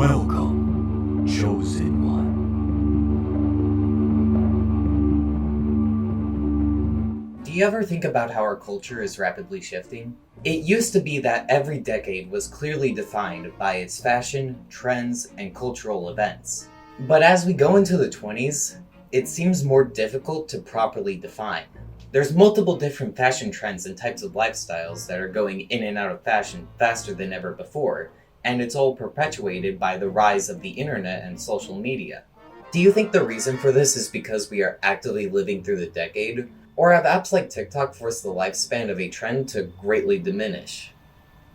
Welcome, Chosen One. Do you ever think about how our culture is rapidly shifting? It used to be that every decade was clearly defined by its fashion, trends, and cultural events. But as we go into the 20s, it seems more difficult to properly define. There's multiple different fashion trends and types of lifestyles that are going in and out of fashion faster than ever before, and it's all perpetuated by the rise of the internet and social media. Do you think the reason for this is because we are actively living through the decade? Or have apps like TikTok forced the lifespan of a trend to greatly diminish?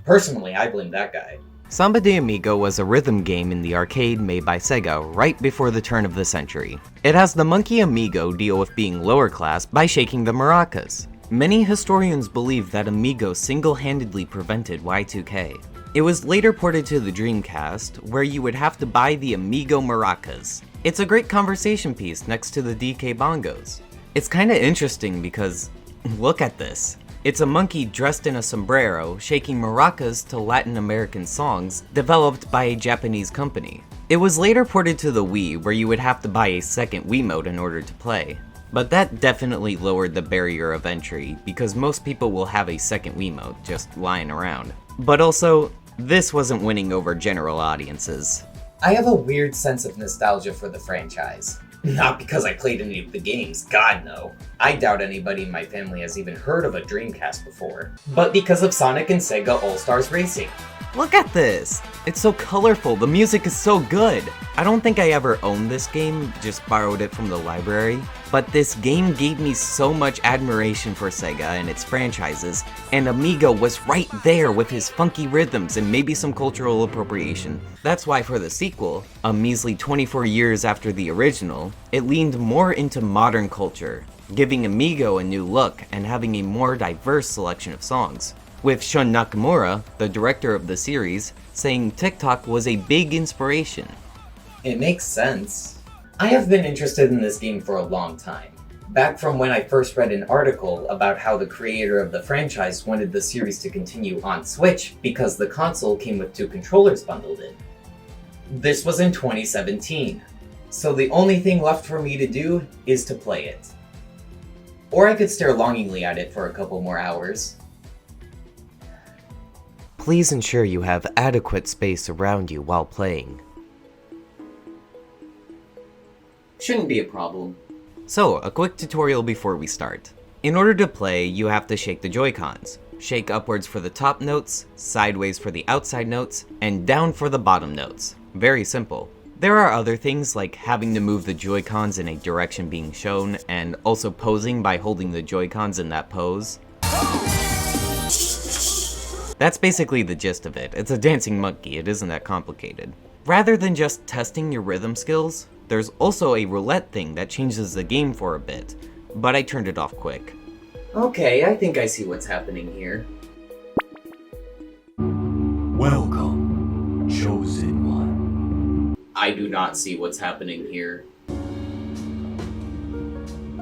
Personally, I blame that guy. Samba de Amigo was a rhythm game in the arcade made by Sega right before the turn of the century. It has the monkey Amigo deal with being lower class by shaking the maracas. Many historians believe that Amigo single-handedly prevented Y2K. It was later ported to the Dreamcast, where you would have to buy the Amigo maracas. It's a great conversation piece next to the DK bongos. It's kinda interesting because, look at this. It's a monkey dressed in a sombrero shaking maracas to Latin American songs developed by a Japanese company. It was later ported to the Wii, where you would have to buy a second Wiimote in order to play. But that definitely lowered the barrier of entry, because most people will have a second Wiimote just lying around. But also, this wasn't winning over general audiences. I have a weird sense of nostalgia for the franchise. Not because I played any of the games, God no. I doubt anybody in my family has even heard of a Dreamcast before. But because of Sonic and Sega All-Stars Racing. Look at this! It's so colorful, the music is so good! I don't think I ever owned this game, just borrowed it from the library, but this game gave me so much admiration for Sega and its franchises, and Amigo was right there with his funky rhythms and maybe some cultural appropriation. That's why for the sequel, a measly 24 years after the original, it leaned more into modern culture, giving Amigo a new look and having a more diverse selection of songs. With Shun Nakamura, the director of the series, saying TikTok was a big inspiration. It makes sense. I have been interested in this game for a long time. Back from when I first read an article about how the creator of the franchise wanted the series to continue on Switch because the console came with 2 controllers bundled in. This was in 2017, so the only thing left for me to do is to play it. Or I could stare longingly at it for a couple more hours. Please ensure you have adequate space around you while playing. Shouldn't be a problem. So, a quick tutorial before we start. In order to play, you have to shake the Joy-Cons. Shake upwards for the top notes, sideways for the outside notes, and down for the bottom notes. Very simple. There are other things like having to move the Joy-Cons in a direction being shown, and also posing by holding the Joy-Cons in that pose. That's basically the gist of it. It's a dancing monkey, it isn't that complicated. Rather than just testing your rhythm skills, there's also a roulette thing that changes the game for a bit, but I turned it off quick. Okay, I think I see what's happening here. Welcome, Chosen One. I do not see what's happening here.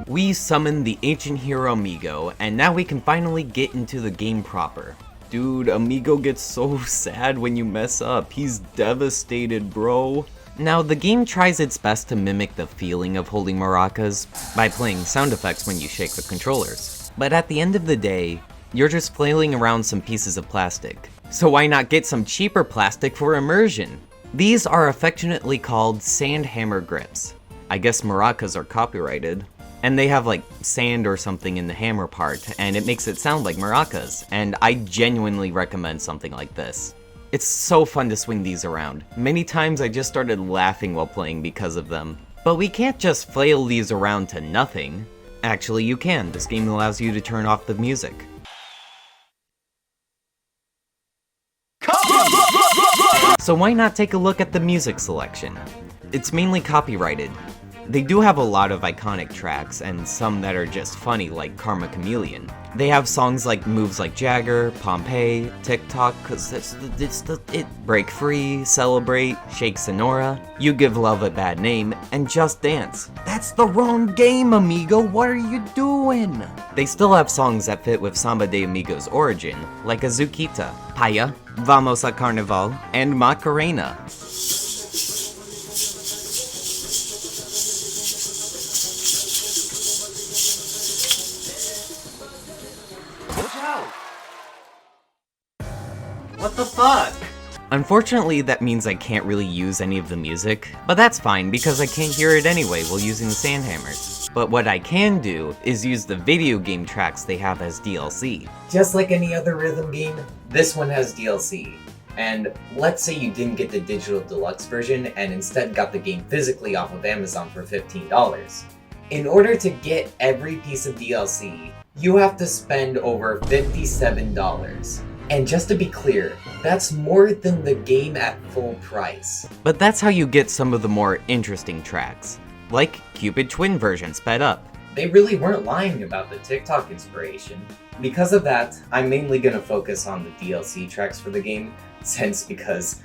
We summoned the ancient hero Amigo, and now we can finally get into the game proper. Dude, Amigo gets so sad when you mess up. He's devastated, bro. Now, the game tries its best to mimic the feeling of holding maracas by playing sound effects when you shake the controllers. But at the end of the day, you're just flailing around some pieces of plastic. So why not get some cheaper plastic for immersion? These are affectionately called sand hammer grips. I guess maracas are copyrighted. And they have like sand or something in the hammer part, and it makes it sound like maracas, and I genuinely recommend something like this. It's so fun to swing these around. Many times I just started laughing while playing because of them. But we can't just flail these around to nothing. Actually, you can. This game allows you to turn off the music. So why not take a look at the music selection? It's mainly copyrighted. They do have a lot of iconic tracks, and some that are just funny, like Karma Chameleon. They have songs like Moves Like Jagger, Pompeii, TikTok, Break Free, Celebrate, Shake Sonora, You Give Love a Bad Name, and Just Dance. That's the wrong game, Amigo, what are you doing? They still have songs that fit with Samba de Amigo's origin, like Azuquita, Paya, Vamos a Carnival, and Macarena. Unfortunately, that means I can't really use any of the music, but that's fine because I can't hear it anyway while using the Sandhammers. But what I can do is use the video game tracks they have as DLC. Just like any other rhythm game, this one has DLC. And let's say you didn't get the digital deluxe version and instead got the game physically off of Amazon for $15. In order to get every piece of DLC, you have to spend over $57. And just to be clear, that's more than the game at full price. But that's how you get some of the more interesting tracks, like Cupid Twin version sped up. They really weren't lying about the TikTok inspiration. Because of that, I'm mainly gonna focus on the DLC tracks for the game, because,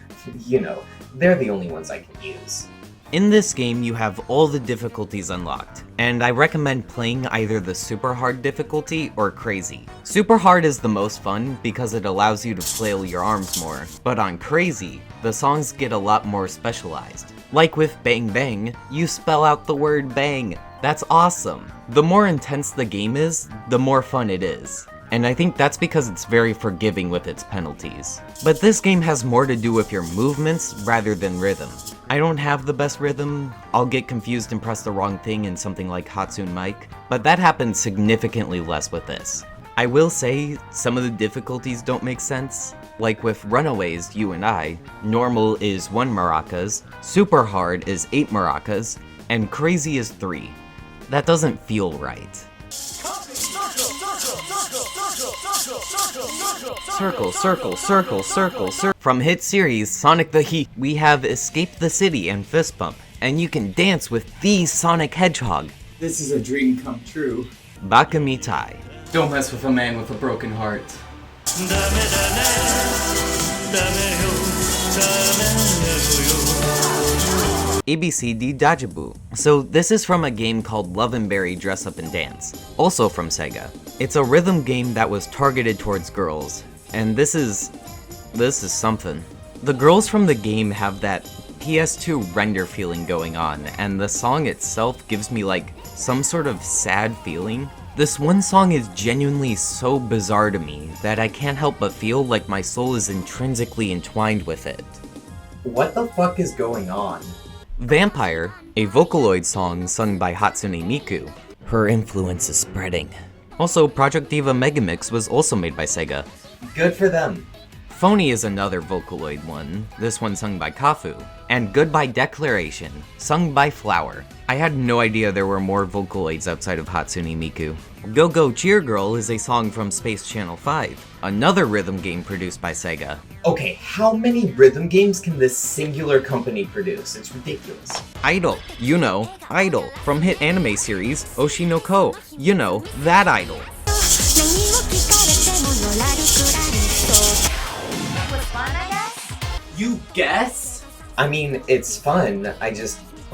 you know, they're the only ones I can use. In this game, you have all the difficulties unlocked, and I recommend playing either the super hard difficulty or crazy. Super hard is the most fun because it allows you to flail your arms more, but on crazy, the songs get a lot more specialized. Like with Bang Bang, you spell out the word bang. That's awesome. The more intense the game is, the more fun it is. And I think that's because it's very forgiving with its penalties. But this game has more to do with your movements rather than rhythm. I don't have the best rhythm, I'll get confused and press the wrong thing in something like Hatsune Mic, but that happens significantly less with this. I will say, some of the difficulties don't make sense. Like with Runaways, You and I, normal is 1 maracas, super hard is 8 maracas, and crazy is 3. That doesn't feel right. Circle, circle, circle, circle, circle. From hit series Sonic the Heat, we have Escape the City and Fist Bump, and you can dance with the Sonic Hedgehog. This is a dream come true. Baka Mitai. Don't mess with a man with a broken heart. ABCD Daijoubu. So this is from a game called Love and Berry Dress Up and Dance, also from Sega. It's a rhythm game that was targeted towards girls, and this is something. The girls from the game have that PS2 render feeling going on, and the song itself gives me like some sort of sad feeling. This one song is genuinely so bizarre to me that I can't help but feel like my soul is intrinsically entwined with it. What the fuck is going on? Vampire, a Vocaloid song sung by Hatsune Miku. Her influence is spreading. Also, Project Diva Megamix was also made by Sega. Good for them. Phony is another Vocaloid one, this one sung by Kafu. And Goodbye Declaration, sung by Flower. I had no idea there were more Vocaloids outside of Hatsune Miku. Go Go Cheer Girl is a song from Space Channel 5, another rhythm game produced by Sega. Okay, how many rhythm games can this singular company produce? It's ridiculous. Idol, you know, Idol, from hit anime series Oshinoko, you know, that Idol. You guess? I mean, it's fun,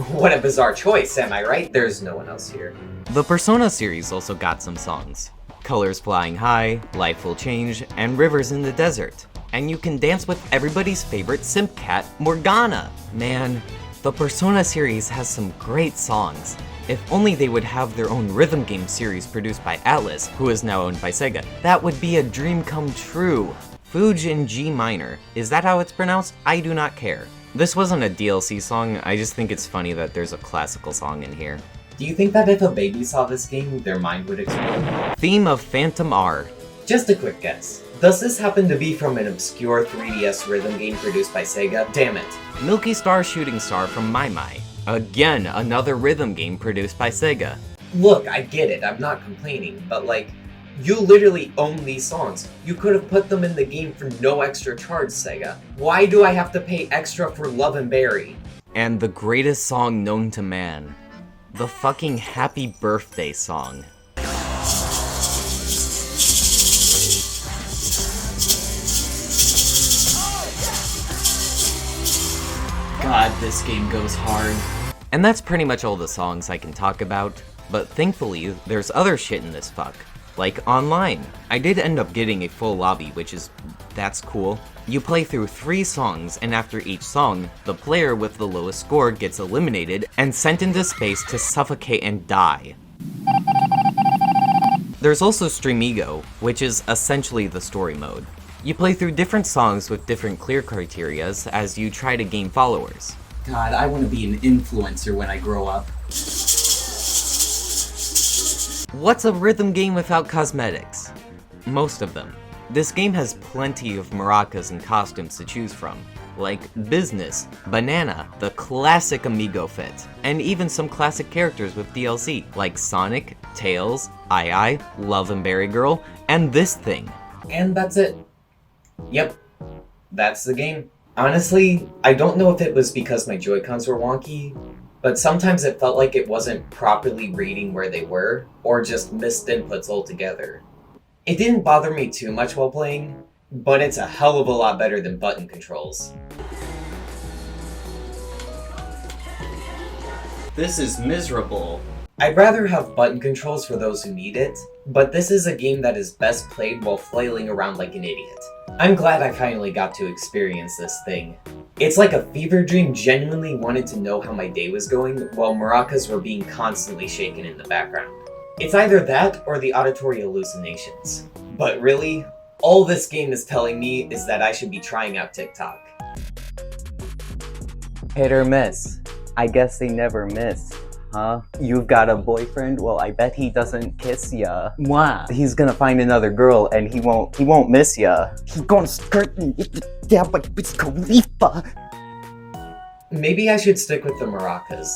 what a bizarre choice, am I right? There's no one else here. The Persona series also got some songs. Colors Flying High, Life Will Change, and Rivers in the Desert. And you can dance with everybody's favorite simp cat, Morgana. Man, the Persona series has some great songs. If only they would have their own rhythm game series produced by Atlas, who is now owned by Sega. That would be a dream come true. Fuge in G minor. Is that how it's pronounced? I do not care. This wasn't a DLC song, I just think it's funny that there's a classical song in here. Do you think that if a baby saw this game, their mind would explode? Theme of Phantom R. Just a quick guess. Does this happen to be from an obscure 3DS rhythm game produced by Sega? Damn it. Milky Star Shooting Star from Mai Mai. Again, another rhythm game produced by Sega. Look, I get it, I'm not complaining, but like, you literally own these songs. You could have put them in the game for no extra charge, Sega. Why do I have to pay extra for Love and Berry? And the greatest song known to man. The fucking Happy Birthday song. God, this game goes hard. And that's pretty much all the songs I can talk about, but thankfully, there's other shit in this fuck. Like online. I did end up getting a full lobby, that's cool. You play through 3 songs, and after each song, the player with the lowest score gets eliminated and sent into space to suffocate and die. There's also Amigo, which is essentially the story mode. You play through different songs with different clear criterias as you try to gain followers. God, I want to be an influencer when I grow up. What's a rhythm game without cosmetics? Most of them. This game has plenty of maracas and costumes to choose from, like Business, Banana, the classic Amigo fit, and even some classic characters with DLC, like Sonic, Tails, Ai, Love and Berry Girl, and this thing. And that's it. Yep, that's the game. Honestly, I don't know if it was because my Joy-Cons were wonky, but sometimes it felt like it wasn't properly reading where they were, or just missed inputs altogether. It didn't bother me too much while playing, but it's a hell of a lot better than button controls. This is miserable. I'd rather have button controls for those who need it, but this is a game that is best played while flailing around like an idiot. I'm glad I finally got to experience this thing. It's like a fever dream. Genuinely wanted to know how my day was going while maracas were being constantly shaken in the background. It's either that or the auditory hallucinations. But really, all this game is telling me is that I should be trying out TikTok. Hit or miss. I guess they never miss. Huh? You've got a boyfriend? Well, I bet he doesn't kiss ya. Wow. He's gonna find another girl and he won't miss ya. He's gonna skirt and yeah, like Wiz Khalifa. Maybe I should stick with the maracas.